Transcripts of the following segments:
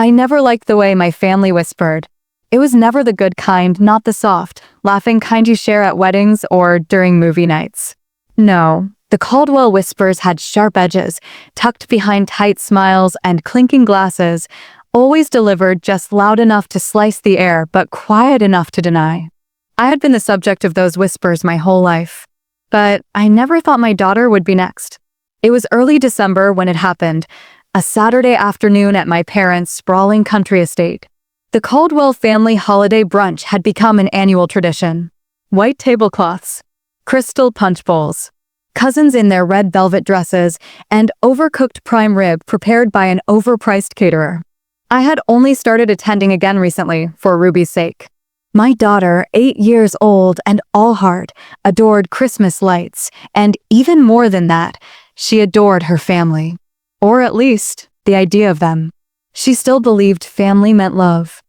I never liked the way my family whispered. It was never the good kind, not the soft, laughing kind you share at weddings or during movie nights. No, the Caldwell whispers had sharp edges, tucked behind tight smiles and clinking glasses, always delivered just loud enough to slice the air but quiet enough to deny. I had been the subject of those whispers my whole life. But I never thought my daughter would be next. It was early December when it happened, a Saturday afternoon at my parents' sprawling country estate. The Caldwell family holiday brunch had become an annual tradition. White tablecloths, crystal punch bowls, cousins in their red velvet dresses, and overcooked prime rib prepared by an overpriced caterer. I had only started attending again recently, for Ruby's sake. My daughter, 8 years old and all heart, adored Christmas lights, and even more than that, she adored her family. Or at least, the idea of them. She still believed family meant love.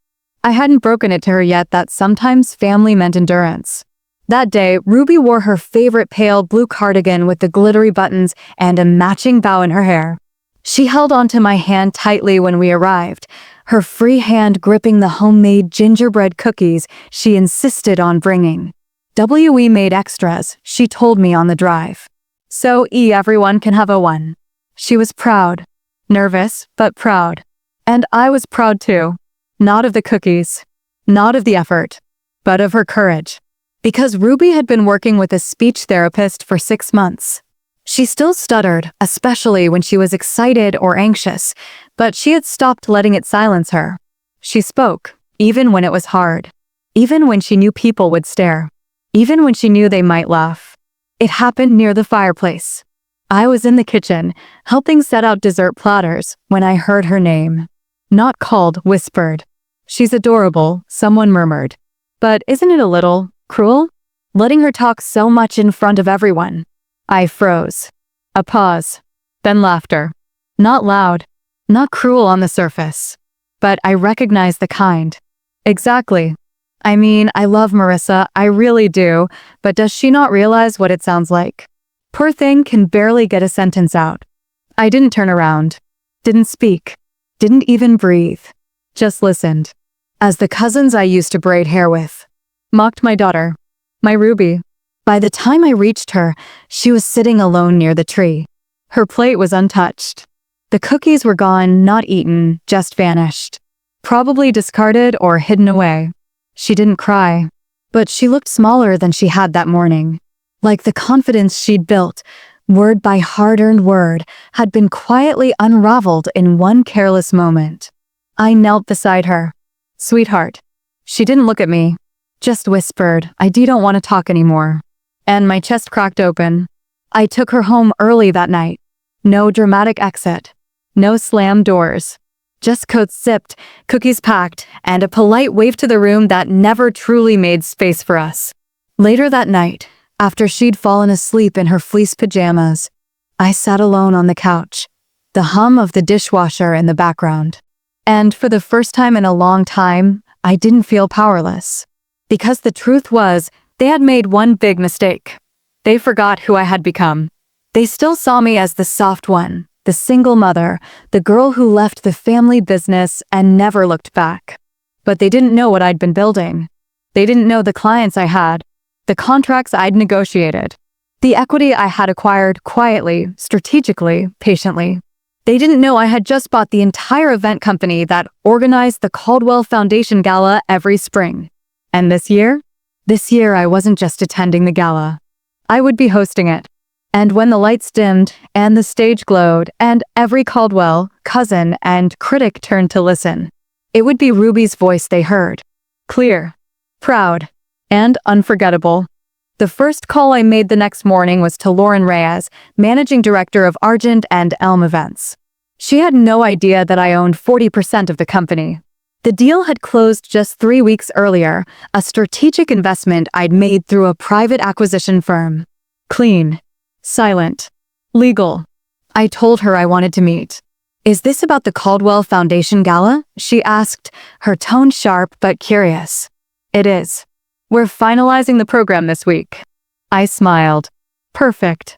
I hadn't broken it to her yet that sometimes family meant endurance. That day, Ruby wore her favorite pale blue cardigan with the glittery buttons and a matching bow in her hair. She held onto my hand tightly when we arrived, her free hand gripping the homemade gingerbread cookies she insisted on bringing. We made extras, she told me on the drive. So everyone can have a one. She was proud. Nervous, but proud. And I was proud too. Not of the cookies. Not of the effort. But of her courage. Because Ruby had been working with a speech therapist for 6 months. She still stuttered, especially when she was excited or anxious, but she had stopped letting it silence her. She spoke, even when it was hard. Even when she knew people would stare. Even when she knew they might laugh. It happened near the fireplace. I was in the kitchen, helping set out dessert platters, when I heard her name. Not called, whispered. She's adorable, someone murmured. But isn't it a little cruel? Letting her talk so much in front of everyone. I froze. A pause. Then laughter. Not loud. Not cruel on the surface. But I recognized the kind. Exactly. I mean, I love Marissa, I really do, but does she not realize what it sounds like? Poor thing can barely get a sentence out. I didn't turn around. Didn't speak. Didn't even breathe. Just listened. As the cousins I used to braid hair with mocked my daughter. My Ruby. By the time I reached her, she was sitting alone near the tree. Her plate was untouched. The cookies were gone, not eaten, just vanished. Probably discarded or hidden away. She didn't cry, but she looked smaller than she had that morning. Like the confidence she'd built, word by hard-earned word, had been quietly unraveled in one careless moment. I knelt beside her. Sweetheart. She didn't look at me. Just whispered, I don't want to talk anymore. And my chest cracked open. I took her home early that night. No dramatic exit. No slammed doors. Just coats sipped, cookies packed, and a polite wave to the room that never truly made space for us. Later that night, after she'd fallen asleep in her fleece pajamas, I sat alone on the couch, the hum of the dishwasher in the background. And for the first time in a long time, I didn't feel powerless. Because the truth was, they had made one big mistake. They forgot who I had become. They still saw me as the soft one, the single mother, the girl who left the family business and never looked back. But they didn't know what I'd been building. They didn't know the clients I had, the contracts I'd negotiated, the equity I had acquired quietly, strategically, patiently. They didn't know I had just bought the entire event company that organized the Caldwell Foundation Gala every spring. And this year I wasn't just attending the gala. I would be hosting it. And when the lights dimmed, and the stage glowed, and every Caldwell, cousin, and critic turned to listen, it would be Ruby's voice they heard. Clear, proud, and unforgettable. The first call I made the next morning was to Lauren Reyes, managing director of Argent and Elm Events. She had no idea that I owned 40% of the company. The deal had closed just 3 weeks earlier, a strategic investment I'd made through a private acquisition firm. Clean. Silent. Legal. I told her I wanted to meet. Is this about the Caldwell Foundation Gala? She asked, her tone sharp but curious. It is. We're finalizing the program this week. I smiled. Perfect.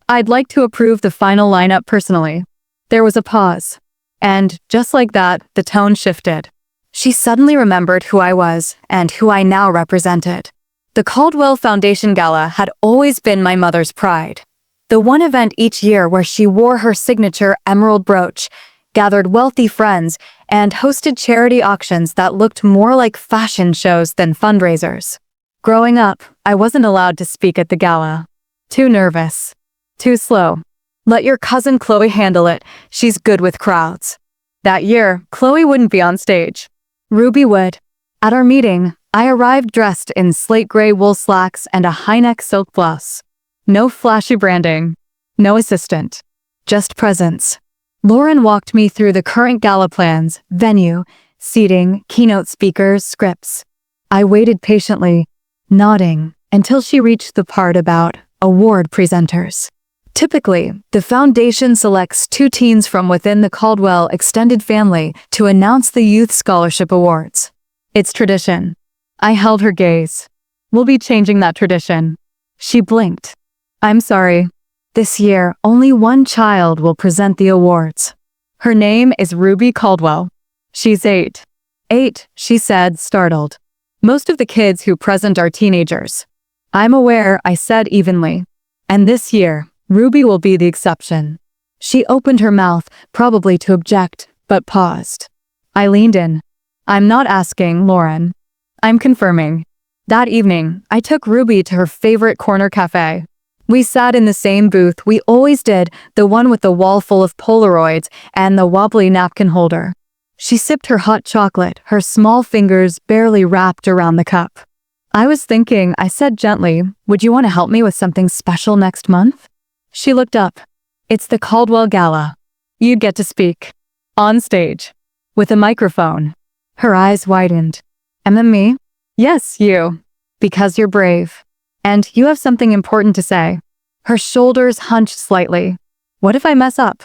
I'd like to approve the final lineup personally. There was a pause. And just like that, the tone shifted. She suddenly remembered who I was and who I now represented. The Caldwell Foundation Gala had always been my mother's pride. The one event each year where she wore her signature emerald brooch, gathered wealthy friends, and hosted charity auctions that looked more like fashion shows than fundraisers. Growing up, I wasn't allowed to speak at the gala. Too nervous. Too slow. Let your cousin Chloe handle it, she's good with crowds. That year, Chloe wouldn't be on stage. Ruby would. At our meeting, I arrived dressed in slate gray wool slacks and a high-neck silk blouse. No flashy branding. No assistant. Just presence. Lauren walked me through the current gala plans, venue, seating, keynote speakers, scripts. I waited patiently, nodding, until she reached the part about award presenters. Typically, the foundation selects 2 teens from within the Caldwell extended family to announce the Youth Scholarship Awards. It's tradition. I held her gaze. We'll be changing that tradition. She blinked. I'm sorry. This year, only 1 child will present the awards. Her name is Ruby Caldwell. She's 8. 8, she said, startled. Most of the kids who present are teenagers. I'm aware, I said evenly. And this year, Ruby will be the exception. She opened her mouth, probably to object, but paused. I leaned in. I'm not asking, Lauren. I'm confirming. That evening, I took Ruby to her favorite corner cafe. We sat in the same booth we always did, the one with the wall full of Polaroids and the wobbly napkin holder. She sipped her hot chocolate, her small fingers barely wrapped around the cup. I was thinking, I said gently, would you want to help me with something special next month? She looked up. It's the Caldwell Gala. You'd get to speak. On stage. With a microphone. Her eyes widened. And then me? Yes, you. Because you're brave. And you have something important to say. Her shoulders hunched slightly. What if I mess up?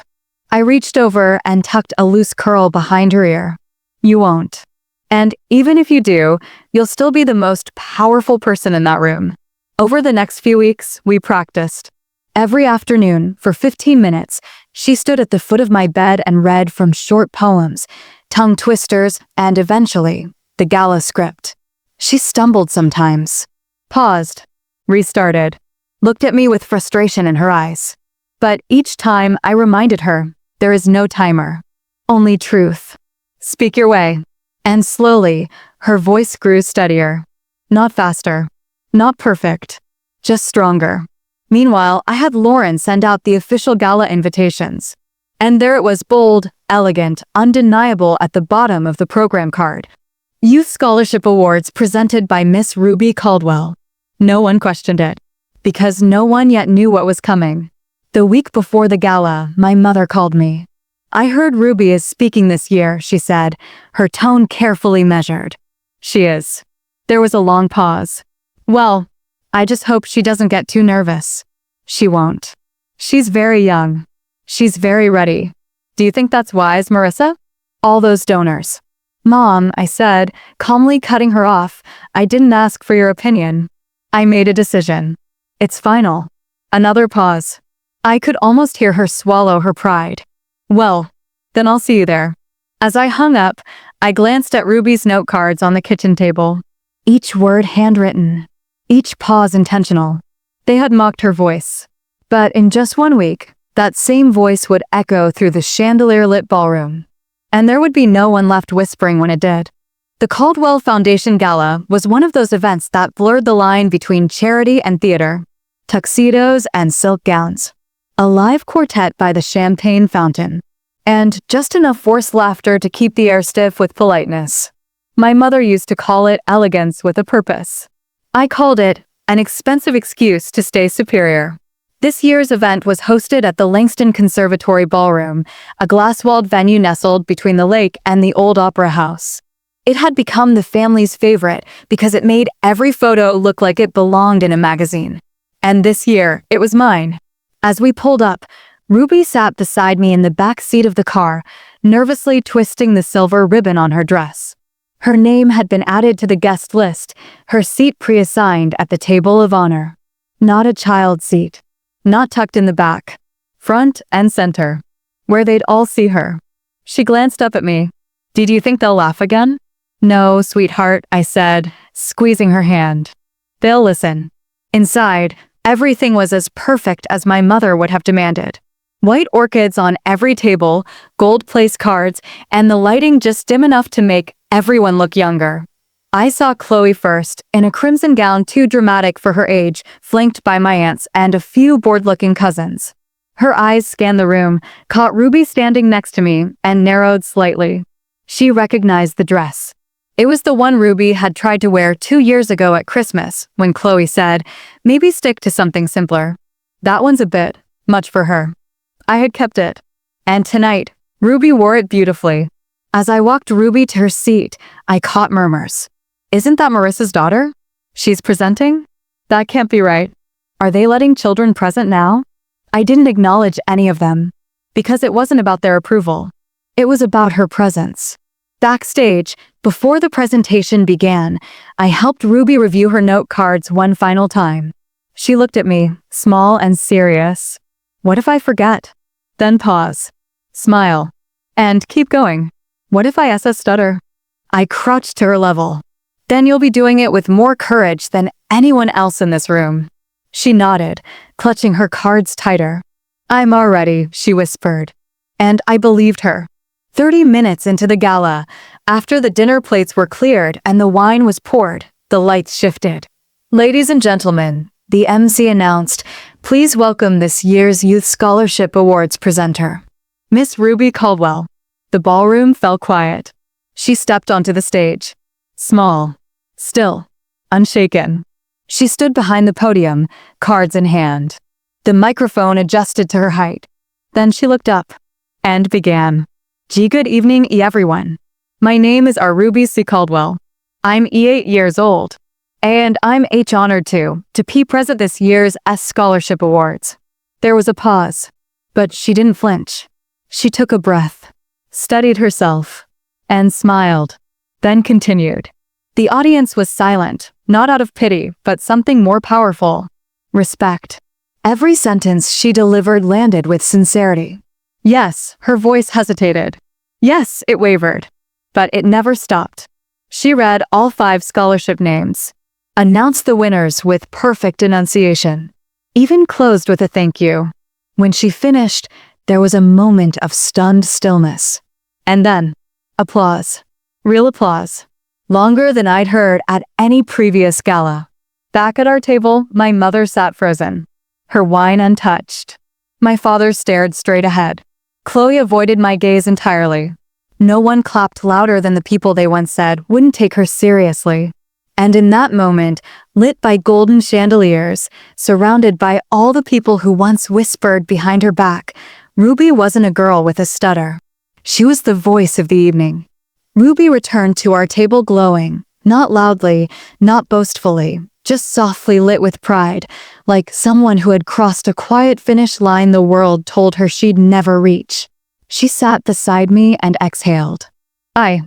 I reached over and tucked a loose curl behind her ear. You won't. And even if you do, you'll still be the most powerful person in that room. Over the next few weeks, we practiced. Every afternoon, for 15 minutes, she stood at the foot of my bed and read from short poems, tongue twisters, and eventually, the gala script. She stumbled sometimes. Paused. Restarted. Looked at me with frustration in her eyes. But each time I reminded her, there is no timer. Only truth. Speak your way. And slowly, her voice grew steadier. Not faster. Not perfect. Just stronger. Meanwhile, I had Lauren send out the official gala invitations. And there it was, bold, elegant, undeniable at the bottom of the program card. Youth Scholarship Awards presented by Miss Ruby Caldwell. No one questioned it. Because no one yet knew what was coming. The week before the gala, my mother called me. I heard Ruby is speaking this year, she said, her tone carefully measured. She is. There was a long pause. Well, I just hope she doesn't get too nervous. She won't. She's very young. She's very ready. Do you think that's wise, Marissa? All those donors. Mom, I said, calmly cutting her off, I didn't ask for your opinion. I made a decision. It's final. Another pause. I could almost hear her swallow her pride. Well, then I'll see you there. As I hung up, I glanced at Ruby's note cards on the kitchen table. Each word handwritten. Each pause intentional. They had mocked her voice. But in just 1 week, that same voice would echo through the chandelier-lit ballroom. And there would be no one left whispering when it did. The Caldwell Foundation Gala was one of those events that blurred the line between charity and theater. Tuxedos and silk gowns. A live quartet by the champagne fountain. And just enough forced laughter to keep the air stiff with politeness. My mother used to call it elegance with a purpose. I called it an expensive excuse to stay superior. This year's event was hosted at the Langston Conservatory Ballroom, a glass-walled venue nestled between the lake and the old opera house. It had become the family's favorite because it made every photo look like it belonged in a magazine. And this year, it was mine. As we pulled up, Ruby sat beside me in the back seat of the car, nervously twisting the silver ribbon on her dress. Her name had been added to the guest list, her seat pre-assigned at the table of honor. Not a child seat. Not tucked in the back. Front and center. Where they'd all see her. She glanced up at me. "Did you think they'll laugh again?" "No, sweetheart," I said, squeezing her hand. "They'll listen." Inside, everything was as perfect as my mother would have demanded. White orchids on every table, gold place cards, and the lighting just dim enough to make everyone look younger. I saw Chloe first, in a crimson gown too dramatic for her age, flanked by my aunts and a few bored-looking cousins. Her eyes scanned the room, caught Ruby standing next to me, and narrowed slightly. She recognized the dress. It was the one Ruby had tried to wear 2 years ago at Christmas, when Chloe said, "Maybe stick to something simpler." That one's a bit much for her. I had kept it. And tonight, Ruby wore it beautifully. As I walked Ruby to her seat, I caught murmurs. "Isn't that Marissa's daughter? She's presenting? That can't be right. Are they letting children present now?" I didn't acknowledge any of them, because it wasn't about their approval. It was about her presence. Backstage, before the presentation began, I helped Ruby review her note cards one final time. She looked at me, small and serious. "What if I forget?" Then pause. Smile. And keep going. "What if I stutter?" I crouched to her level. "Then you'll be doing it with more courage than anyone else in this room." She nodded, clutching her cards tighter. "I'm all ready," she whispered. And I believed her. 30 minutes into the gala, after the dinner plates were cleared and the wine was poured, the lights shifted. "Ladies and gentlemen," the MC announced, "please welcome this year's Youth Scholarship Awards presenter, Miss Ruby Caldwell." The ballroom fell quiet. She stepped onto the stage. Small, still, unshaken. She stood behind the podium, cards in hand. The microphone adjusted to her height. Then she looked up and began. Good evening, everyone. My name is Ruby C. Caldwell. I'm 8 years old, and I'm honored to be present this year's Scholarship Awards. There was a pause, but she didn't flinch. She took a breath, steadied herself, and smiled, then continued. The audience was silent, not out of pity, but something more powerful. Respect. Every sentence she delivered landed with sincerity. Yes, her voice hesitated. Yes, it wavered. But it never stopped. She read all 5 scholarship names, announced the winners with perfect enunciation, even closed with a thank you. When she finished, there was a moment of stunned stillness. And then, applause. Real applause. Longer than I'd heard at any previous gala. Back at our table, my mother sat frozen, her wine untouched. My father stared straight ahead. Chloe avoided my gaze entirely. No one clapped louder than the people they once said wouldn't take her seriously. And in that moment, lit by golden chandeliers, surrounded by all the people who once whispered behind her back, Ruby wasn't a girl with a stutter. She was the voice of the evening. Ruby returned to our table glowing, not loudly, not boastfully, just softly lit with pride, like someone who had crossed a quiet finish line the world told her she'd never reach. She sat beside me and exhaled. I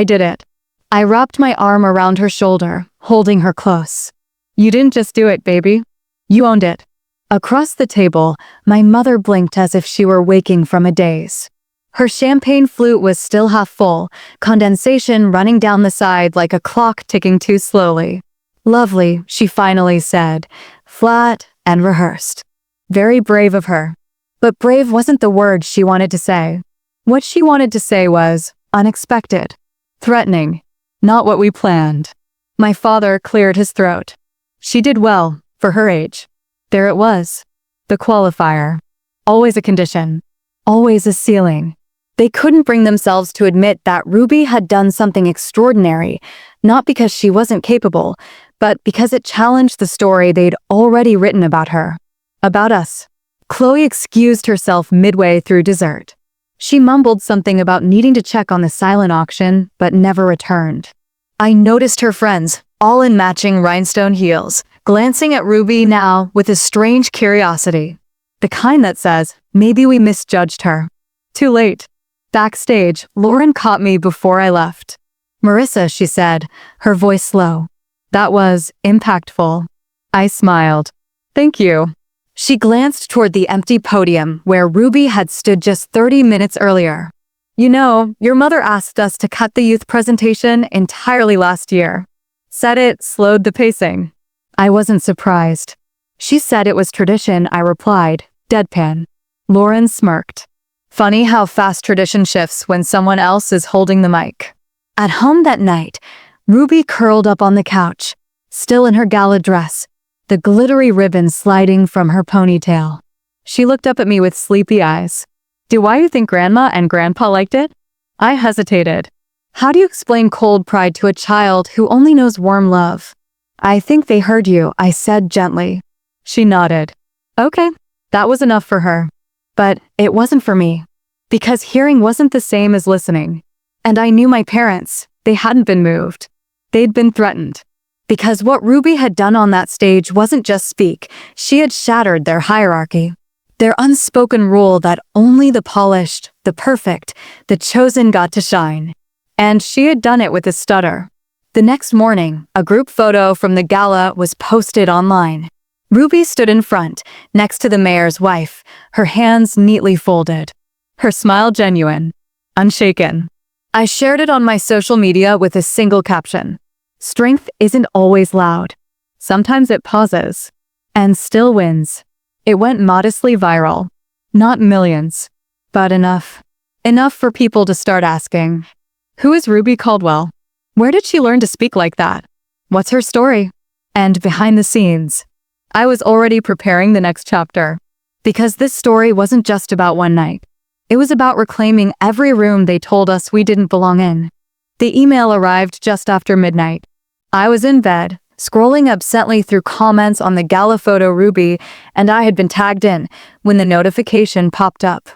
did it. I wrapped my arm around her shoulder, holding her close. You didn't just do it, baby. You owned it. Across the table, my mother blinked as if she were waking from a daze. Her champagne flute was still half full, condensation running down the side like a clock ticking too slowly. Lovely, she finally said, flat and rehearsed. Very brave of her. But brave wasn't the word she wanted to say. What she wanted to say was unexpected, threatening, not what we planned. My father cleared his throat. She did well, for her age. There it was. The qualifier. Always a condition. Always a ceiling. They couldn't bring themselves to admit that Ruby had done something extraordinary, not because she wasn't capable, but because it challenged the story they'd already written about her. About us. Chloe excused herself midway through dessert. She mumbled something about needing to check on the silent auction, but never returned. I noticed her friends, all in matching rhinestone heels, glancing at Ruby now with a strange curiosity. The kind that says, maybe we misjudged her. Too late. Backstage, Lauren caught me before I left. Marissa, she said, her voice slow. That was impactful. I smiled. Thank you. She glanced toward the empty podium where Ruby had stood just 30 minutes earlier. You know, your mother asked us to cut the youth presentation entirely last year. Said it slowed the pacing. I wasn't surprised. She said it was tradition, I replied, deadpan. Lauren smirked. Funny how fast tradition shifts when someone else is holding the mic. At home that night, Ruby curled up on the couch, still in her gala dress, the glittery ribbon sliding from her ponytail. She looked up at me with sleepy eyes. Do why you think Grandma and Grandpa liked it? I hesitated. How do you explain cold pride to a child who only knows warm love? I think they heard you, I said gently. She nodded. Okay, that was enough for her. But it wasn't for me. Because hearing wasn't the same as listening. And I knew my parents, they hadn't been moved. They'd been threatened. Because what Ruby had done on that stage wasn't just speak, she had shattered their hierarchy. Their unspoken rule that only the polished, the perfect, the chosen got to shine. And she had done it with a stutter. The next morning, a group photo from the gala was posted online. Ruby stood in front, next to the mayor's wife, her hands neatly folded. Her smile genuine, unshaken. I shared it on my social media with a single caption. Strength isn't always loud. Sometimes it pauses. And still wins. It went modestly viral. Not millions. But enough. Enough for people to start asking. Who is Ruby Caldwell? Where did she learn to speak like that? What's her story? And behind the scenes, I was already preparing the next chapter. Because this story wasn't just about one night. It was about reclaiming every room they told us we didn't belong in. The email arrived just after midnight. I was in bed, scrolling absently through comments on the gala photo Ruby and I had been tagged in when the notification popped up.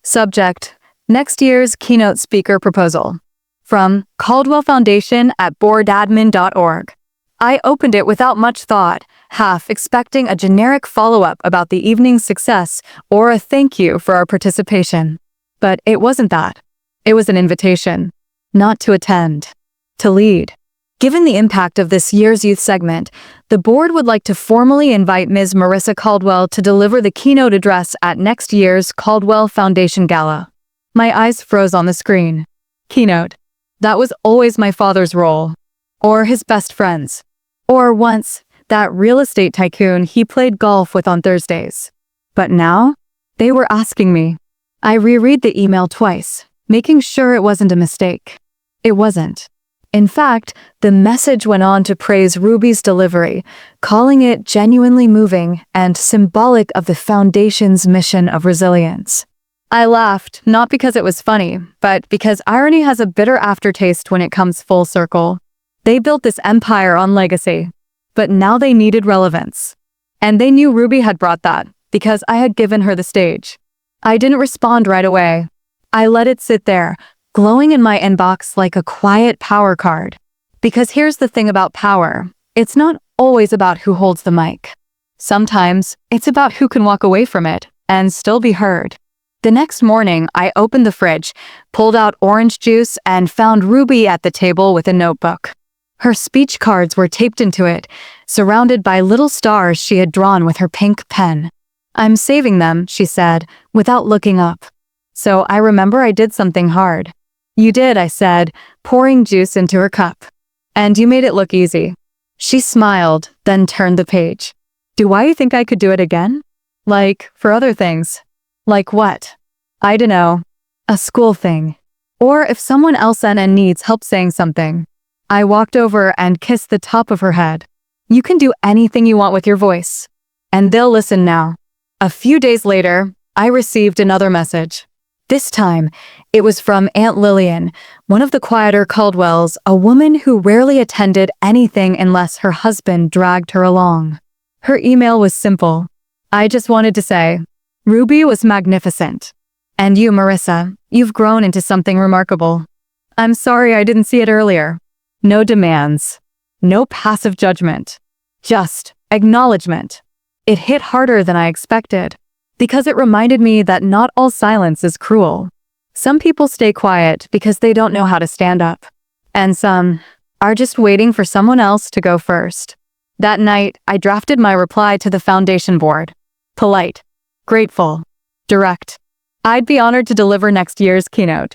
Subject: next year's keynote speaker proposal. From Caldwell Foundation at boardadmin.org. I opened it without much thought, half expecting a generic follow-up about the evening's success or a thank you for our participation. But it wasn't that. It was an invitation. Not to attend. To lead. Given the impact of this year's youth segment, the board would like to formally invite Ms. Marissa Caldwell to deliver the keynote address at next year's Caldwell Foundation Gala. My eyes froze on the screen. Keynote. That was always my father's role. Or his best friend's. Or once, that real estate tycoon he played golf with on Thursdays. But now, they were asking me. I reread the email twice, making sure it wasn't a mistake. It wasn't. In fact, the message went on to praise Ruby's delivery, calling it genuinely moving and symbolic of the Foundation's mission of resilience. I laughed, not because it was funny, but because irony has a bitter aftertaste when it comes full circle. They built this empire on legacy, but now they needed relevance. And they knew Ruby had brought that, because I had given her the stage. I didn't respond right away. I let it sit there, glowing in my inbox like a quiet power card. Because here's the thing about power. It's not always about who holds the mic. Sometimes, it's about who can walk away from it and still be heard. The next morning, I opened the fridge, pulled out orange juice, and found Ruby at the table with a notebook. Her speech cards were taped into it, surrounded by little stars she had drawn with her pink pen. I'm saving them, she said, without looking up. So I remember I did something hard. You did, I said, pouring juice into her cup. And you made it look easy. She smiled, then turned the page. Do I think I could do it again? Like, for other things. Like what? I dunno. A school thing. Or if someone else needs help saying something. I walked over and kissed the top of her head. You can do anything you want with your voice. And they'll listen now. A few days later, I received another message. This time, it was from Aunt Lillian, one of the quieter Caldwells, a woman who rarely attended anything unless her husband dragged her along. Her email was simple. I just wanted to say, Ruby was magnificent. And you, Marissa, you've grown into something remarkable. I'm sorry I didn't see it earlier. No demands. No passive judgment. Just acknowledgement. It hit harder than I expected, because it reminded me that not all silence is cruel. Some people stay quiet because they don't know how to stand up. And some are just waiting for someone else to go first. That night, I drafted my reply to the foundation board. Polite. Grateful. Direct. I'd be honored to deliver next year's keynote.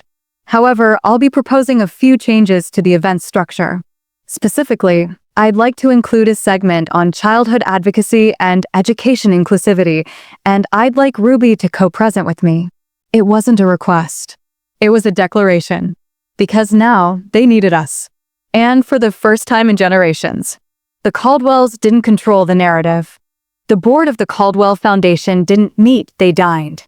However, I'll be proposing a few changes to the event structure. Specifically, I'd like to include a segment on childhood advocacy and education inclusivity, and I'd like Ruby to co-present with me. It wasn't a request. It was a declaration. Because now, they needed us. And for the first time in generations, the Caldwells didn't control the narrative. The board of the Caldwell Foundation didn't meet, they dined.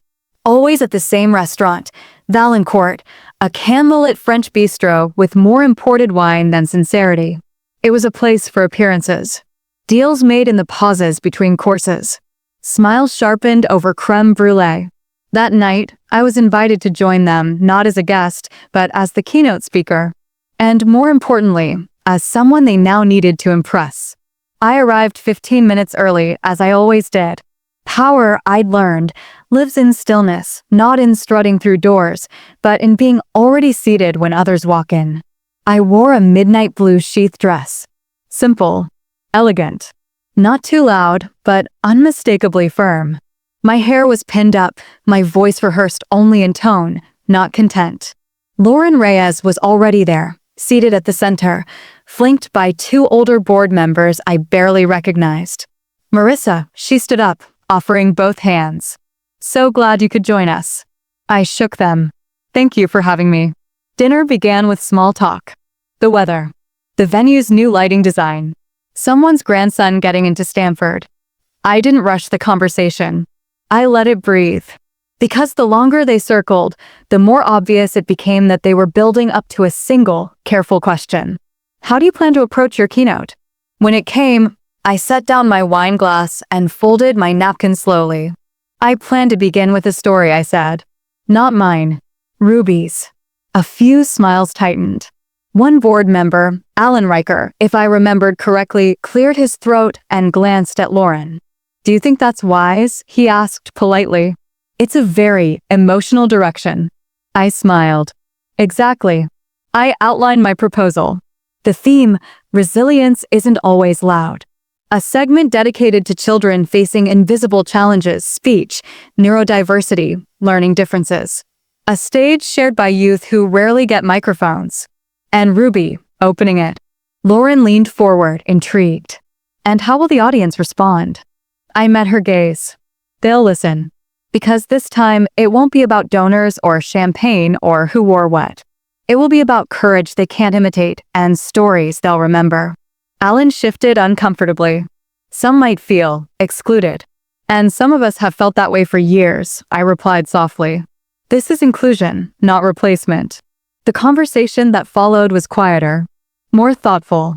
Always at the same restaurant, Valancourt, a candlelit French bistro with more imported wine than sincerity. It was a place for appearances. Deals made in the pauses between courses. Smiles sharpened over creme brulee. That night, I was invited to join them, not as a guest, but as the keynote speaker. And more importantly, as someone they now needed to impress. I arrived 15 minutes early, as I always did. Power, I'd learned, lives in stillness, not in strutting through doors, but in being already seated when others walk in. I wore a midnight blue sheath dress. Simple, elegant, not too loud, but unmistakably firm. My hair was pinned up, my voice rehearsed only in tone, not content. Lauren Reyes was already there, seated at the center, flanked by two older board members I barely recognized. Marissa, she stood up, offering both hands. So glad you could join us. I shook them. Thank you for having me. Dinner began with small talk. The weather. The venue's new lighting design. Someone's grandson getting into Stanford. I didn't rush the conversation. I let it breathe. Because the longer they circled, the more obvious it became that they were building up to a single, careful question. How do you plan to approach your keynote? When it came, I set down my wine glass and folded my napkin slowly. I plan to begin with a story, I said. Not mine. Ruby's. A few smiles tightened. One board member, Alan Riker, if I remembered correctly, cleared his throat and glanced at Lauren. Do you think that's wise? He asked politely. It's a very emotional direction. I smiled. Exactly. I outlined my proposal. The theme, resilience isn't always loud. A segment dedicated to children facing invisible challenges, speech, neurodiversity, learning differences. A stage shared by youth who rarely get microphones. And Ruby, opening it. Lauren leaned forward, intrigued. And how will the audience respond? I met her gaze. They'll listen. Because this time, it won't be about donors or champagne or who wore what. It will be about courage they can't imitate and stories they'll remember. Alan shifted uncomfortably. Some might feel excluded. And some of us have felt that way for years, I replied softly. This is inclusion, not replacement. The conversation that followed was quieter, more thoughtful.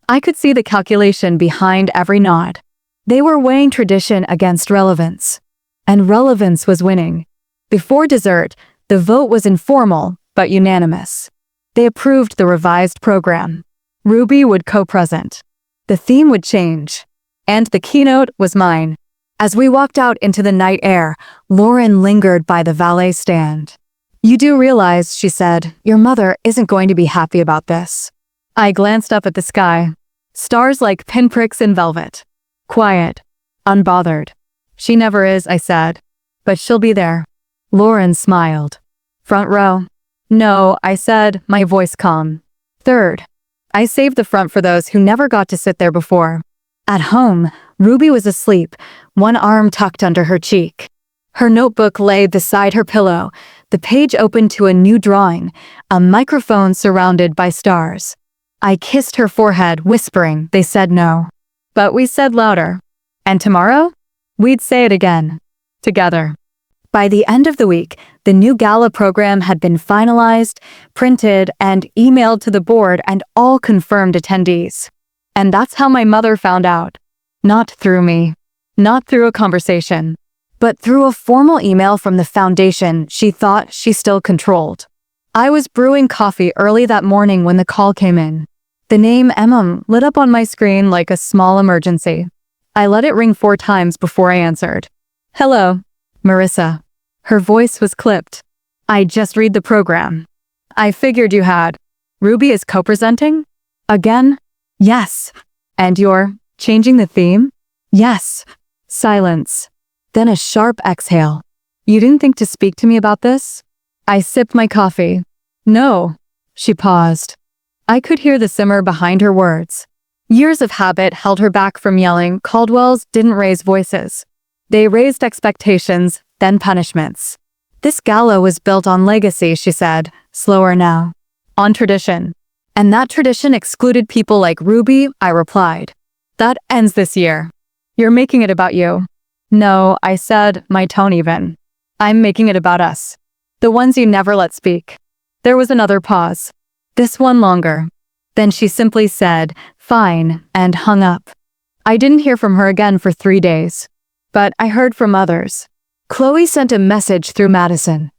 I could see the calculation behind every nod. They were weighing tradition against relevance. And relevance was winning. Before dessert, the vote was informal, but unanimous. They approved the revised program. Ruby would co-present. The theme would change. And the keynote was mine. As we walked out into the night air, Lauren lingered by the valet stand. You do realize, she said, your mother isn't going to be happy about this. I glanced up at the sky. Stars like pinpricks in velvet. Quiet. Unbothered. She never is, I said. But she'll be there. Lauren smiled. Front row. No, I said, my voice calm. Third. I saved the front for those who never got to sit there before. At home, Ruby was asleep, one arm tucked under her cheek. Her notebook lay beside her pillow, the page open to a new drawing, a microphone surrounded by stars. I kissed her forehead, whispering they said no. But we said louder. And tomorrow? We'd say it again. Together. By the end of the week, the new Gala program had been finalized, printed, and emailed to the board and all confirmed attendees. And that's how my mother found out. Not through me. Not through a conversation. But through a formal email from the foundation she thought she still controlled. I was brewing coffee early that morning when the call came in. The name lit up on my screen like a small emergency. I let it ring 4 times before I answered. Hello, Marissa. Her voice was clipped. I just read the program. I figured you had. Ruby is co-presenting? Again? Yes. And you're changing the theme? Yes. Silence. Then a sharp exhale. You didn't think to speak to me about this? I sipped my coffee. No. She paused. I could hear the simmer behind her words. Years of habit held her back from yelling. Caldwell's didn't raise voices. They raised expectations, then punishments. This gala was built on legacy, she said, slower now. On tradition. And that tradition excluded people like Ruby, I replied. That ends this year. You're making it about you. No, I said, my tone even. I'm making it about us. The ones you never let speak. There was another pause. This one longer. Then she simply said, fine, and hung up. I didn't hear from her again for 3 days. But I heard from others. Chloe sent a message through Madison.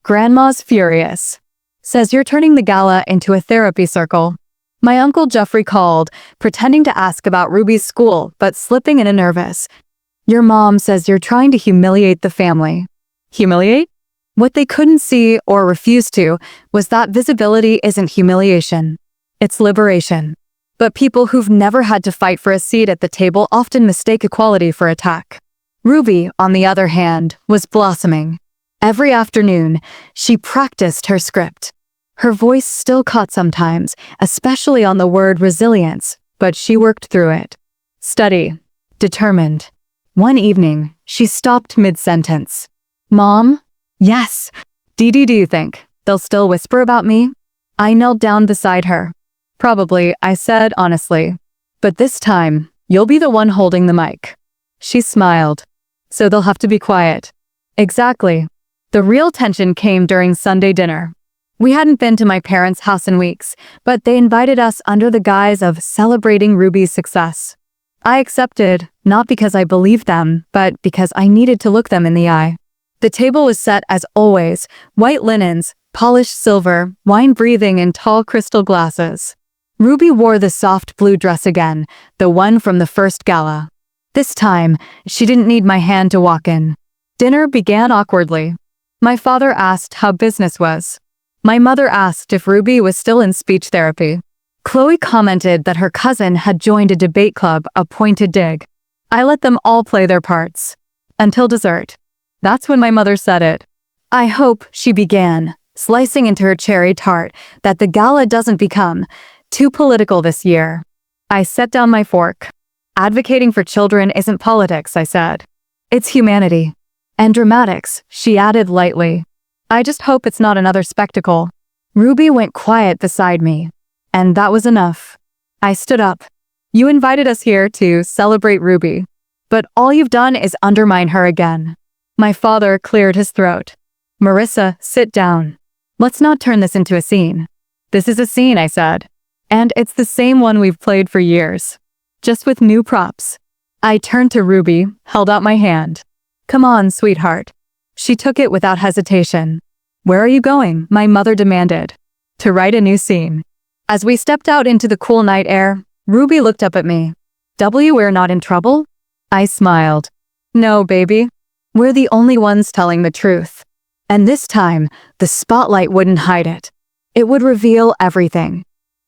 Grandma's furious. Says you're turning the gala into a therapy circle. My uncle Jeffrey called, pretending to ask about Ruby's school, but slipping in a nervous. Your mom says you're trying to humiliate the family. Humiliate? What they couldn't see or refuse to was that visibility isn't humiliation. It's liberation. But people who've never had to fight for a seat at the table often mistake equality for attack. Ruby, on the other hand, was blossoming. Every afternoon, she practiced her script. Her voice still caught sometimes, especially on the word resilience, but she worked through it. Study. Determined. One evening, she stopped mid-sentence. Mom? Yes. Do you think they'll still whisper about me? I knelt down beside her. Probably, I said honestly. But this time, you'll be the one holding the mic. She smiled. So they'll have to be quiet. Exactly. The real tension came during Sunday dinner. We hadn't been to my parents' house in weeks, but they invited us under the guise of celebrating Ruby's success. I accepted, not because I believed them, but because I needed to look them in the eye. The table was set as always, white linens, polished silver, wine breathing in tall crystal glasses. Ruby wore the soft blue dress again, the one from the first gala. This time, she didn't need my hand to walk in. Dinner began awkwardly. My father asked how business was. My mother asked if Ruby was still in speech therapy. Chloe commented that her cousin had joined a debate club, a pointed dig. I let them all play their parts. Until dessert. That's when my mother said it. I hope, she began, slicing into her cherry tart, that the gala doesn't become too political this year. I set down my fork. Advocating for children isn't politics, I said. It's humanity. And dramatics, she added lightly. I just hope it's not another spectacle. Ruby went quiet beside me. And that was enough. I stood up. You invited us here to celebrate Ruby. But all you've done is undermine her again. My father cleared his throat. Marissa, sit down. Let's not turn this into a scene. This is a scene, I said. And it's the same one we've played for years. Just with new props. I turned to Ruby, held out my hand. Come on, sweetheart. She took it without hesitation. Where are you going? My mother demanded. To write a new scene. As we stepped out into the cool night air, Ruby looked up at me. We're not in trouble? I smiled. No, baby. We're the only ones telling the truth. And this time, the spotlight wouldn't hide it. It would reveal everything.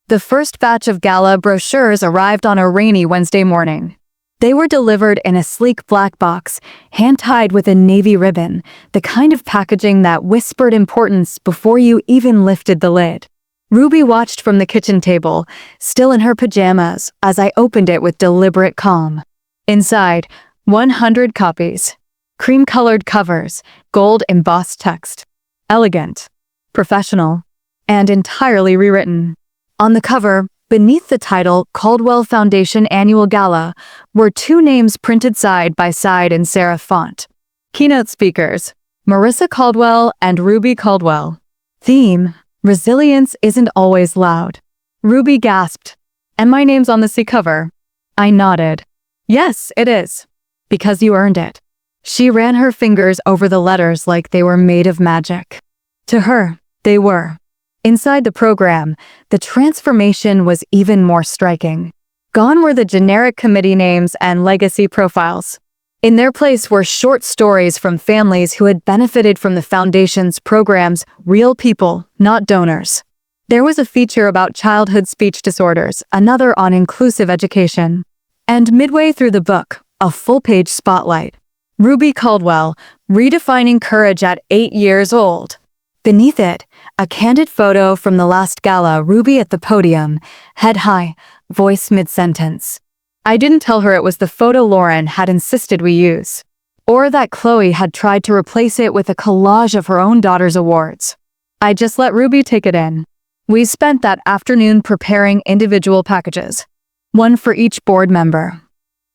The first batch of gala brochures arrived on a rainy Wednesday morning. They were delivered in a sleek black box, hand-tied with a navy ribbon, the kind of packaging that whispered importance before you even lifted the lid. Ruby watched from the kitchen table, still in her pajamas, as I opened it with deliberate calm. Inside, 100 copies. Cream-colored covers, gold embossed text. Elegant, professional, and entirely rewritten. On the cover, beneath the title Caldwell Foundation Annual Gala, were 2 names printed side by side in serif font. Keynote speakers, Marissa Caldwell and Ruby Caldwell. Theme, resilience isn't always loud. Ruby gasped. And my name's on the C cover. I nodded. Yes, it is. Because you earned it. She ran her fingers over the letters like they were made of magic. To her, they were. Inside the program, the transformation was even more striking. Gone were the generic committee names and legacy profiles. In their place were short stories from families who had benefited from the foundation's programs, real people, not donors. There was a feature about childhood speech disorders, another on inclusive education. And midway through the book, a full-page spotlight. Ruby Caldwell, redefining courage at 8 years old. Beneath it, A candid photo from the last gala, Ruby at the podium, head high, voice mid-sentence. I didn't tell her it was the photo Lauren had insisted we use, or that Chloe had tried to replace it with a collage of her own daughter's awards. I just let Ruby take it in. We spent that afternoon preparing individual packages, one for each board member,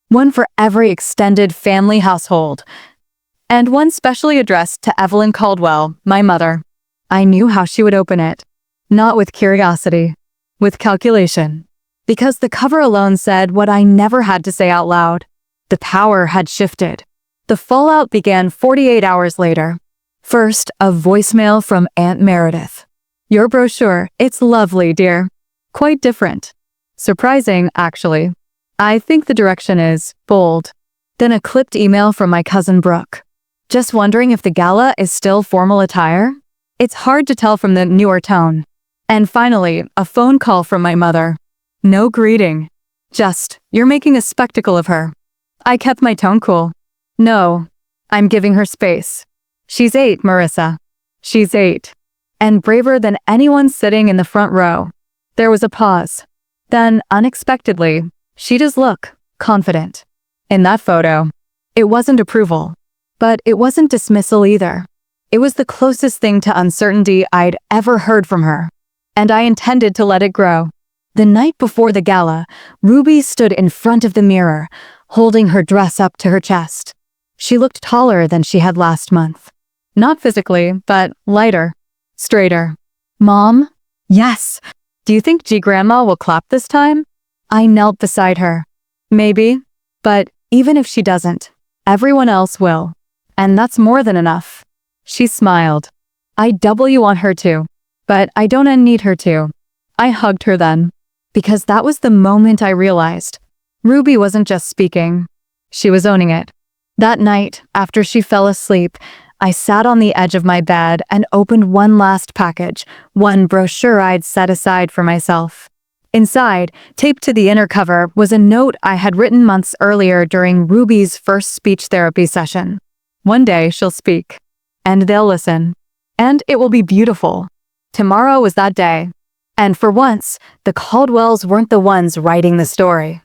one for every extended family household, and one specially addressed to Evelyn Caldwell, my mother. I knew how she would open it, not with curiosity, with calculation. Because the cover alone said what I never had to say out loud. The power had shifted. The fallout began 48 hours later. First, a voicemail from Aunt Meredith. Your brochure, it's lovely, dear. Quite different. Surprising, actually. I think the direction is bold. Then a clipped email from my cousin Brooke. Just wondering if the gala is still formal attire? It's hard to tell from the newer tone. And finally, a phone call from my mother. No greeting. Just, you're making a spectacle of her. I kept my tone cool. No, I'm giving her space. She's 8, Marissa. She's 8. And braver than anyone sitting in the front row. There was a pause. Then, unexpectedly, she does look confident. In that photo, it wasn't approval. But it wasn't dismissal either. It was the closest thing to uncertainty I'd ever heard from her. And I intended to let it grow. The night before the gala, Ruby stood in front of the mirror, holding her dress up to her chest. She looked taller than she had last month. Not physically, but lighter, straighter. Mom? Yes. Do you think G-Grandma will clap this time? I knelt beside her. Maybe. But even if she doesn't, everyone else will. And that's more than enough. She smiled. I doubly want her to, but I don't need her to. I hugged her then, because that was the moment I realized Ruby wasn't just speaking. She was owning it. That night, after she fell asleep, I sat on the edge of my bed and opened one last package, one brochure I'd set aside for myself. Inside, taped to the inner cover, was a note I had written months earlier during Ruby's first speech therapy session. One day she'll speak, and they'll listen, and it will be beautiful. Tomorrow was that day. And for once, the Caldwells weren't the ones writing the story.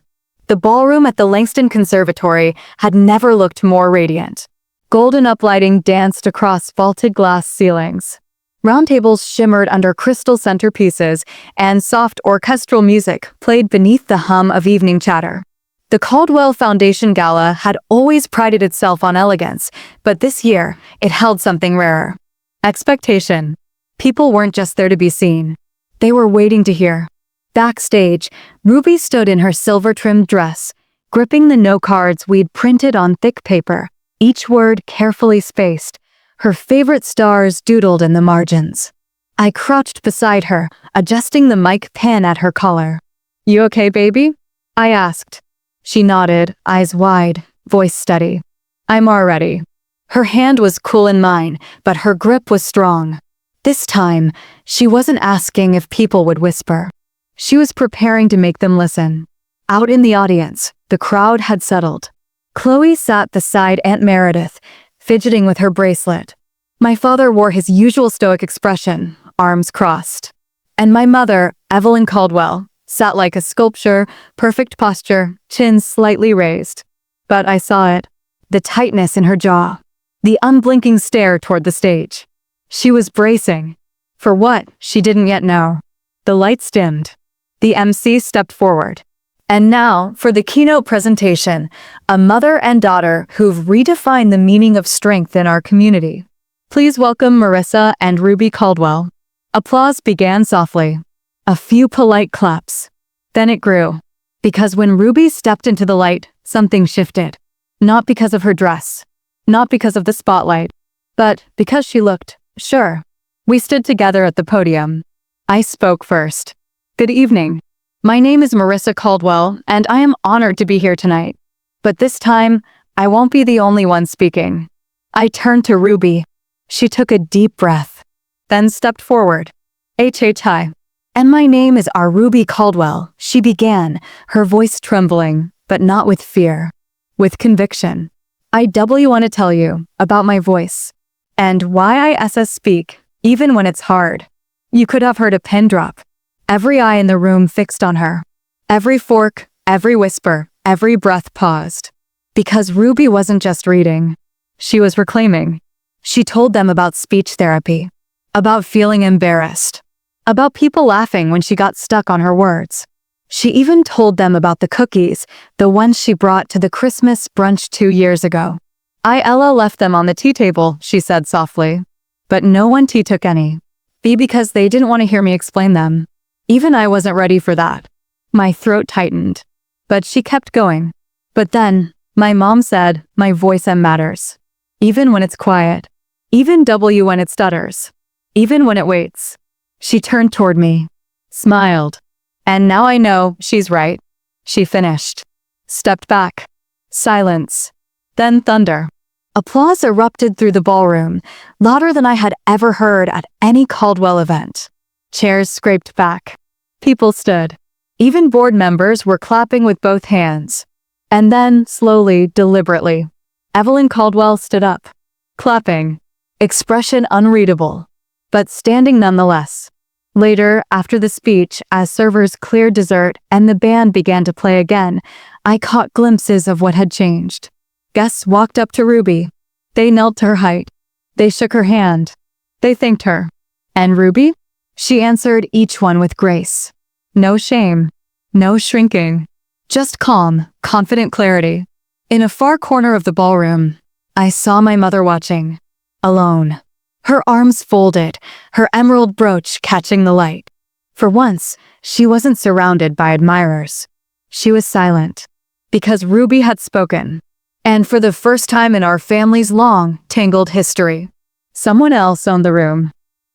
The ballroom at the Langston Conservatory had never looked more radiant. Golden uplighting danced across vaulted glass ceilings. Round tables shimmered under crystal centerpieces, and soft orchestral music played beneath the hum of evening chatter. The Caldwell Foundation Gala had always prided itself on elegance, but this year, it held something rarer. Expectation. People weren't just there to be seen. They were waiting to hear. Backstage, Ruby stood in her silver-trimmed dress, gripping the note cards we'd printed on thick paper, each word carefully spaced, her favorite stars doodled in the margins. I crouched beside her, adjusting the mic pen at her collar. You okay, baby? I asked. She nodded, eyes wide, voice steady. I'm already. Her hand was cool in mine, but her grip was strong. This time, she wasn't asking if people would whisper. She was preparing to make them listen. Out in the audience, the crowd had settled. Chloe sat beside Aunt Meredith, fidgeting with her bracelet. My father wore his usual stoic expression, arms crossed. And my mother, Evelyn Caldwell, sat like a sculpture, perfect posture, chin slightly raised. But I saw it. The tightness in her jaw. The unblinking stare toward the stage. She was bracing. For what, she didn't yet know. The lights dimmed. The MC stepped forward. And now, for the keynote presentation, a mother and daughter who've redefined the meaning of strength in our community. Please welcome Marissa and Ruby Caldwell. Applause began softly. A few polite claps. Then it grew. Because when Ruby stepped into the light, something shifted. Not because of her dress. Not because of the spotlight. But because she looked sure. We stood together at the podium. I spoke first. Good evening. My name is Marissa Caldwell, and I am honored to be here tonight. But this time, I won't be the only one speaking. I turned to Ruby. She took a deep breath, then stepped forward. Hi. And my name is Ruby Caldwell, she began, her voice trembling, but not with fear, with conviction. I doubly want to tell you about my voice, and why I speak, even when it's hard. You could have heard a pin drop. Every eye in the room fixed on her. Every fork, every whisper, every breath paused. Because Ruby wasn't just reading. She was reclaiming. She told them about speech therapy. About feeling embarrassed. About people laughing when she got stuck on her words. She even told them about the cookies, the ones she brought to the Christmas brunch 2 years ago. Ella left them on the tea table, she said softly. But no one took any. Because they didn't want to hear me explain them. Even I wasn't ready for that. My throat tightened. But she kept going. But then, my mom said, my voice matters. Even when it's quiet. Even when it stutters. Even when it waits. She turned toward me. Smiled. And now I know she's right. She finished. Stepped back. Silence. Then thunder. Applause erupted through the ballroom, louder than I had ever heard at any Caldwell event. Chairs scraped back. People stood. Even board members were clapping with both hands. And then, slowly, deliberately, Evelyn Caldwell stood up. Clapping. Expression unreadable. But standing nonetheless. Later, after the speech, as servers cleared dessert and the band began to play again, I caught glimpses of what had changed. Guests walked up to Ruby. They knelt to her height. They shook her hand. They thanked her. And Ruby? She answered each one with grace. No shame. No shrinking. Just calm, confident clarity. In a far corner of the ballroom, I saw my mother watching. Alone. Her arms folded, her emerald brooch catching the light. For once, she wasn't surrounded by admirers. She was silent. Because Ruby had spoken. And for the first time in our family's long, tangled history, someone else owned the room.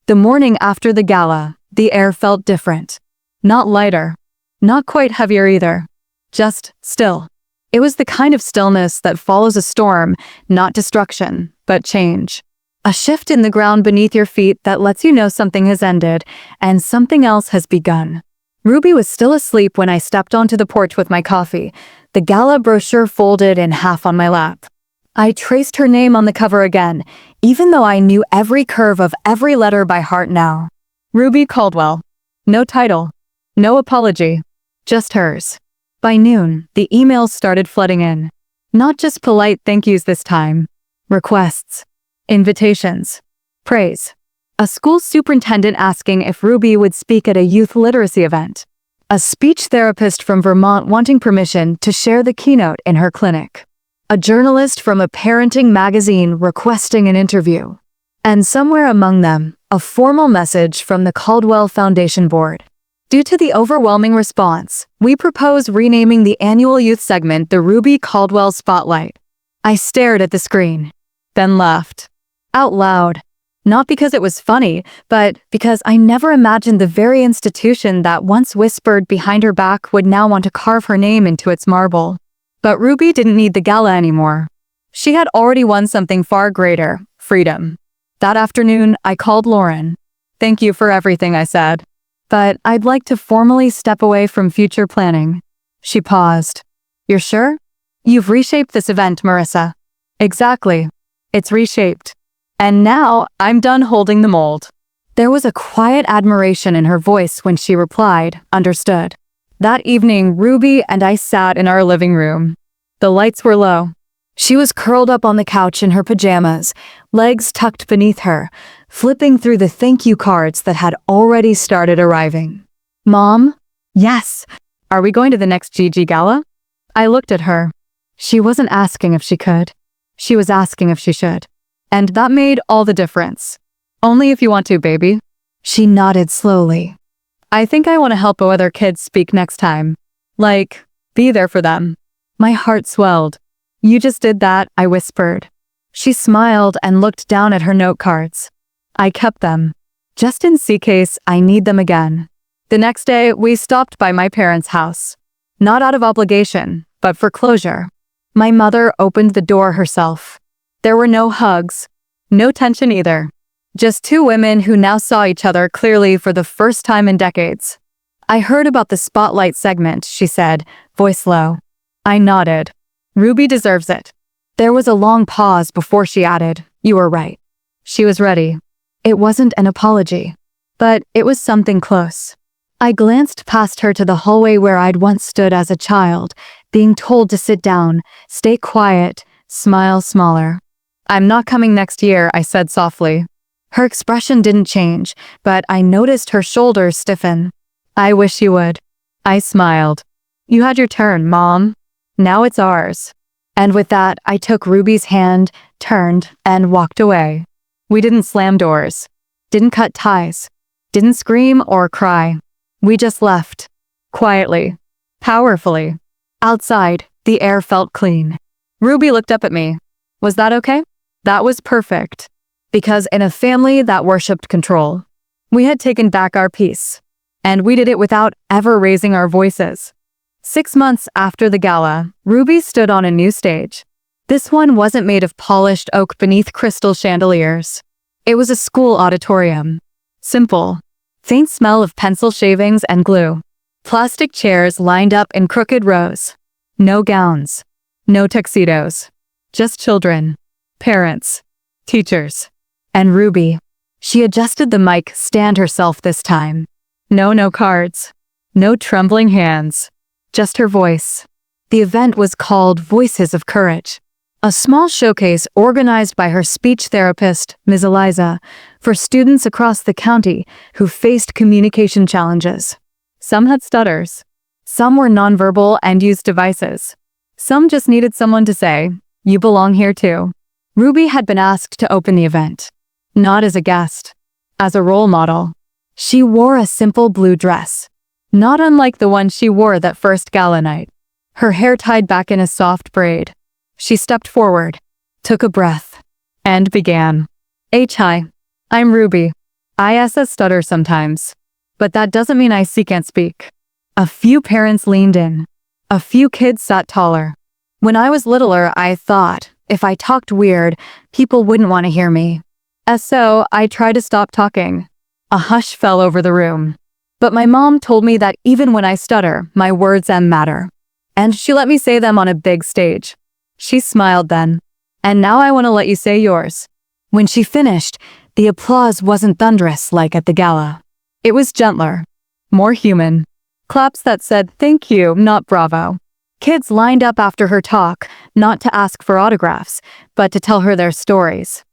The morning after the gala, the air felt different. Not lighter. Not quite heavier either. Just still. It was the kind of stillness that follows a storm, not destruction, but change. A shift in the ground beneath your feet that lets you know something has ended and something else has begun. Ruby was still asleep when I stepped onto the porch with my coffee, the gala brochure folded in half on my lap. I traced her name on the cover again, even though I knew every curve of every letter by heart now. Ruby Caldwell. No title. No apology. Just hers. By noon, the emails started flooding in. Not just polite thank yous this time. Requests. Invitations. Praise. A school superintendent asking if Ruby would speak at a youth literacy event. A speech therapist from Vermont wanting permission to share the keynote in her clinic. A journalist from a parenting magazine requesting an interview. And somewhere among them, a formal message from the Caldwell Foundation Board. Due to the overwhelming response, we propose renaming the annual youth segment the Ruby Caldwell Spotlight. I stared at the screen, then laughed. Out loud. Not because it was funny, but because I never imagined the very institution that once whispered behind her back would now want to carve her name into its marble. But Ruby didn't need the gala anymore. She had already won something far greater, freedom. That afternoon, I called Lauren. Thank you for everything, I said. But I'd like to formally step away from future planning. She paused. You're sure? You've reshaped this event, Marissa. Exactly. It's reshaped. And now, I'm done holding the mold. There was a quiet admiration in her voice when she replied, understood. That evening, Ruby and I sat in our living room. The lights were low. She was curled up on the couch in her pajamas, legs tucked beneath her, flipping through the thank you cards that had already started arriving. Mom? Yes. Are we going to the next GG Gala? I looked at her. She wasn't asking if she could. She was asking if she should. And that made all the difference. Only if you want to, baby. She nodded slowly. I think I want to help other kids speak next time. Like, be there for them. My heart swelled. You just did that, I whispered. She smiled and looked down at her note cards. I kept them. Just in case I need them again. The next day, we stopped by my parents' house. Not out of obligation, but for closure. My mother opened the door herself. There were no hugs. No tension either. Just two women who now saw each other clearly for the first time in decades. I heard about the spotlight segment, she said, voice low. I nodded. Ruby deserves it. There was a long pause before she added, you were right. She was ready. It wasn't an apology. but it was something close. I glanced past her to the hallway where I'd once stood as a child, being told to sit down, stay quiet, smile smaller. "I'm not coming next year," I said softly. Her expression didn't change, but I noticed her shoulders stiffen. "I wish you would." I smiled. "You had your turn, Mom. Now it's ours." And with that, I took Ruby's hand, turned, and walked away. We didn't slam doors, didn't cut ties, didn't scream or cry. We just left. Quietly. Powerfully. Outside, the air felt clean. Ruby looked up at me. Was that okay? That was perfect. Because in a family that worshipped control, we had taken back our peace. And we did it without ever raising our voices. 6 months after the gala, Ruby stood on a new stage. This one wasn't made of polished oak beneath crystal chandeliers. It was a school auditorium. Simple. Faint smell of pencil shavings and glue. Plastic chairs lined up in crooked rows. No gowns. No tuxedos. Just children. Parents. Teachers. And Ruby. She adjusted the mic stand herself this time. No cards. No trembling hands. Just her voice. The event was called Voices of Courage, a small showcase organized by her speech therapist, Ms. Eliza, for students across the county who faced communication challenges. Some had stutters. Some were nonverbal and used devices. Some just needed someone to say, "You belong here too." Ruby had been asked to open the event. Not as a guest. As a role model. She wore a simple blue dress. Not unlike the one she wore that first gala night. Her hair tied back in a soft braid. She stepped forward, took a breath, and began. Hi, I'm Ruby. I stutter sometimes. But that doesn't mean I can't speak. A few parents leaned in. A few kids sat taller. When I was littler, I thought, if I talked weird, people wouldn't want to hear me. So I tried to stop talking. A hush fell over the room. But my mom told me that even when I stutter, my words matter. And she let me say them on a big stage. She smiled then. "And now I want to let you say yours." When she finished, the applause wasn't thunderous like at the gala. It was gentler. More human. Claps that said thank you, not bravo. Kids lined up after her talk, not to ask for autographs, but to tell her their stories.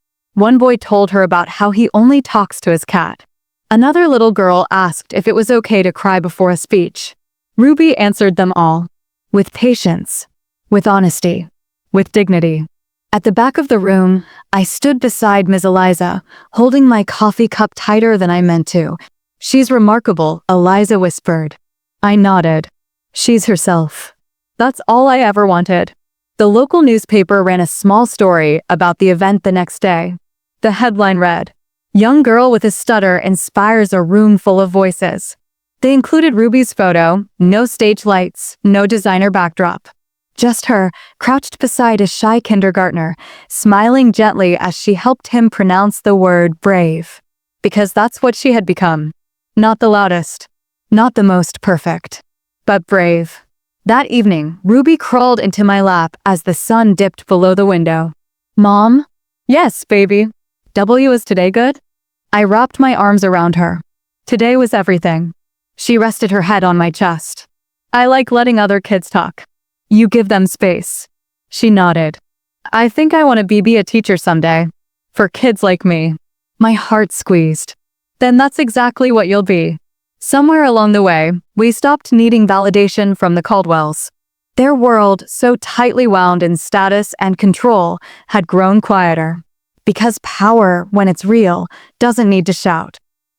One boy told her about how he only talks to his cat. Another little girl asked if it was okay to cry before a speech. Ruby answered them all. With patience. With honesty. With dignity. At the back of the room, I stood beside Ms. Eliza, holding my coffee cup tighter than I meant to. "She's remarkable," Eliza whispered. I nodded. She's herself. That's all I ever wanted. The local newspaper ran a small story about the event the next day. The headline read, "Young girl with a stutter inspires a room full of voices." They included Ruby's photo, no stage lights, no designer backdrop. Just her, crouched beside a shy kindergartner, smiling gently as she helped him pronounce the word brave. Because that's what she had become. Not the loudest. Not the most perfect. But brave. That evening, Ruby crawled into my lap as the sun dipped below the window. "Mom?" "Yes, baby." "Is today good?" I wrapped my arms around her. Today was everything. She rested her head on my chest. "I like letting other kids talk. You give them space." She nodded. "I think I want to be a teacher someday. For kids like me." My heart squeezed. "Then that's exactly what you'll be." Somewhere along the way, we stopped needing validation from the Caldwells. Their world, so tightly wound in status and control, had grown quieter. Because power, when it's real, doesn't need to shout.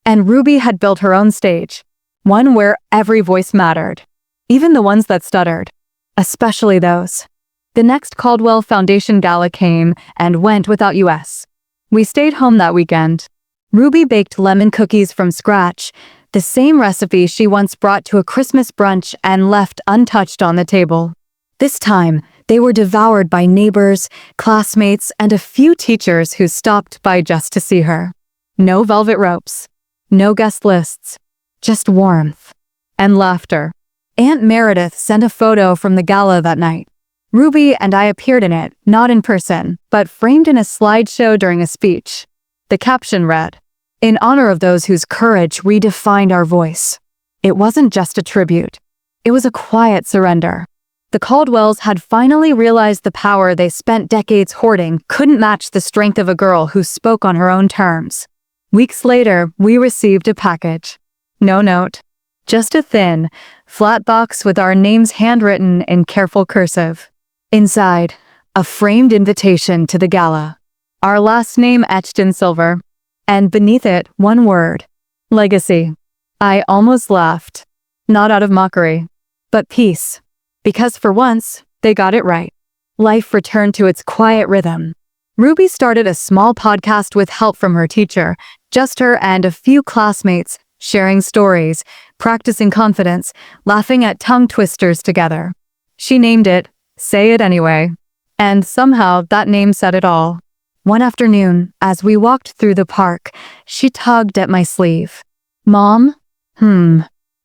And Ruby had built her own stage. One where every voice mattered. Even the ones that stuttered. Especially those. The next Caldwell Foundation Gala came and went without us. We stayed home that weekend. Ruby baked lemon cookies from scratch, the same recipe she once brought to a Christmas brunch and left untouched on the table. This time, they were devoured by neighbors, classmates, and a few teachers who stopped by just to see her. No velvet ropes. No guest lists. Just warmth. And laughter. Aunt Meredith sent a photo from the gala that night. Ruby and I appeared in it, not in person, but framed in a slideshow during a speech. The caption read, in honor of those whose courage redefined our voice. It wasn't just a tribute. It was a quiet surrender. The Caldwells had finally realized the power they spent decades hoarding couldn't match the strength of a girl who spoke on her own terms. Weeks later, we received a package. No note. Just a thin, flat box with our names handwritten in careful cursive. Inside, a framed invitation to the gala. Our last name etched in silver. And beneath it, one word. Legacy. I almost laughed. Not out of mockery, but peace. Because for once, they got it right. Life returned to its quiet rhythm. Ruby started a small podcast with help from her teacher, just her and a few classmates, sharing stories, practicing confidence, laughing at tongue twisters together. She named it, Say It Anyway. And somehow that name said it all. One afternoon, as we walked through the park, she tugged at my sleeve. Mom?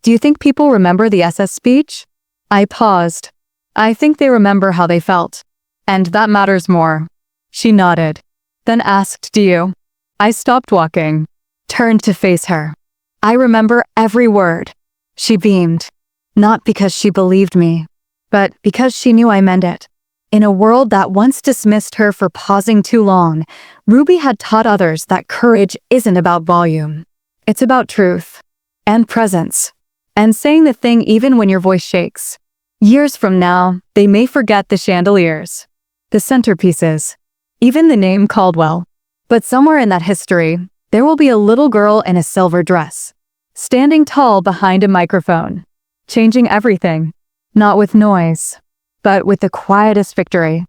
Do you think people remember the SS speech? I paused. I think they remember how they felt. And that matters more. She nodded, then asked, Do you? I stopped walking, turned to face her. I remember every word. She beamed, not because she believed me, but because she knew I meant it. In a world that once dismissed her for pausing too long, Ruby had taught others that courage isn't about volume. It's about truth, and presence, and saying the thing even when your voice shakes. Years from now, they may forget the chandeliers, the centerpieces, even the name Caldwell. But somewhere in that history, there will be a little girl in a silver dress, standing tall behind a microphone, changing everything, not with noise, but with the quietest victory.